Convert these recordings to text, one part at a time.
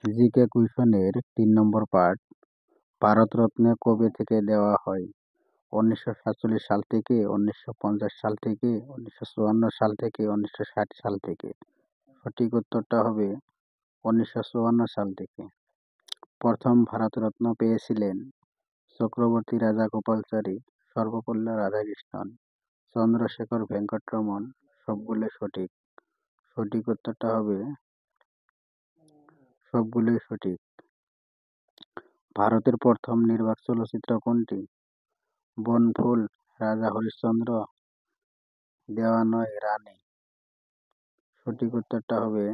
GK কুইশনের ৩ নম্বর part. Bharat Ratna কবে থেকে দেওয়া হয়? ১৯৪৭ সাল থেকে, ১৯৫০ সাল থেকে, ১৯৫৪ সাল থেকে, ১৯৬০ সাল থেকে। সঠিক উত্তরটা হবে ১৯৫৪ সাল থেকে। প্রথম ভারতরত্ন পেয়েছিলেন চক্রবর্তী রাজাগোপালচারী, সর্বপল্লী রাধাকৃষ্ণন, চন্দ্রশেখর ভেঙ্কটরমন। সবগুলোই সঠিক। সঠিক উত্তরটা হবে সবগুলোই সঠিক। ভারতের প্রথম নির্বাক চলচ্চিত্র কোনটি? বনফুল, রাজা হরিশ্চন্দ্র, দেওয়া নয় রানী। সঠিক উত্তরটা হবে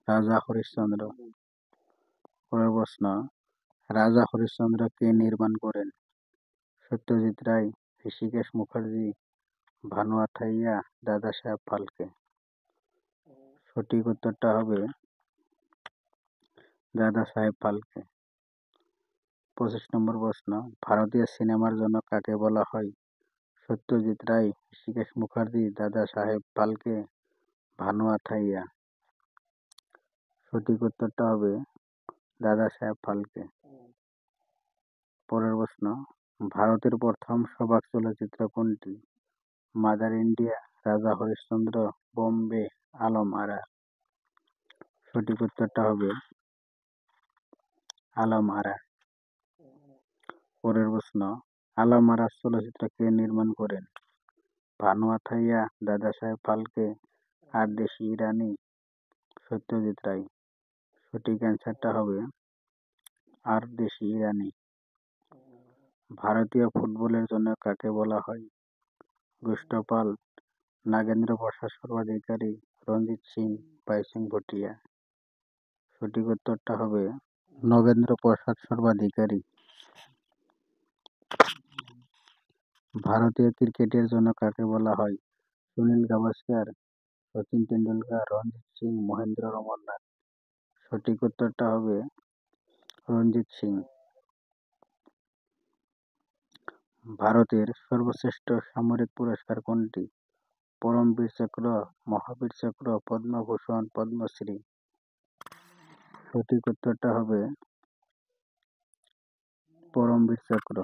রাজা হরিশ্চন্দ্র। পরের প্রশ্ন, রাজা হরিশ্চন্দ্র কে নির্মাণ করেন? সত্যজিৎ রায়, ঋষিকেশ মুখার্জি, ভানু আথাইয়া, দাদা সাহেব ফালকে। সঠিক উত্তরটা হবে দাদা সাহেব ফালকে। ২৫ নম্বর প্রশ্ন, ভারতীয় সিনেমার জনক কাকে বলা হয়? সত্যজিৎ রায়, ঋষিকেশ মুখার্জি, দাদা সাহেব ফালকে, ভানু আথাইয়া। সঠিক উত্তরটা হবে দাদা সাহেব ফালকে। পরের প্রশ্ন, ভারতের প্রথম সবাক চলচ্চিত্র কোনটি? মাদার ইন্ডিয়া, রাজা হরিশ্চন্দ্র, বোম্বে, আলম আরা। সঠিক উত্তরটা হবে আলম আরা। পরের প্রশ্ন, আলম আরা চলচ্চিত্র কে নির্মাণ করেন? ভানু আথাইয়া, দাদা সাহেব ফালকে, আর দেশি ইরানি, সত্যজিৎ রায়। সঠিক অ্যান্সারটা হবে আর দেশি ইরানি। ভারতীয় ফুটবলের জন্য কাকে বলা হয়? গুষ্ট পাল, নাগেন্দ্র প্রসাদ সর্বাধিকারী, রঞ্জিত সিং, বাইচুং ভুটিয়া। সঠিক উত্তরটা হবে নগেন্দ্র প্রসাদ সর্বাধিকারী। ভারতীয় ক্রিকেটের জন্য কাকে বলা হয়? সুনীল গাভাস্কার, সচিন তেন্ডুলকর, রঞ্জিত সিং, মহেন্দ্র অমরনাথ। সঠিক উত্তরটা হবে রঞ্জিত সিং। ভারতের সর্বশ্রেষ্ঠ সামরিক পুরস্কার কোনটি? পরমবীর চক্র, মহাবীর চক্র, পদ্মভূষণ, পদ্মশ্রী। সঠিক উত্তরটা হবে পরমবীর চক্র।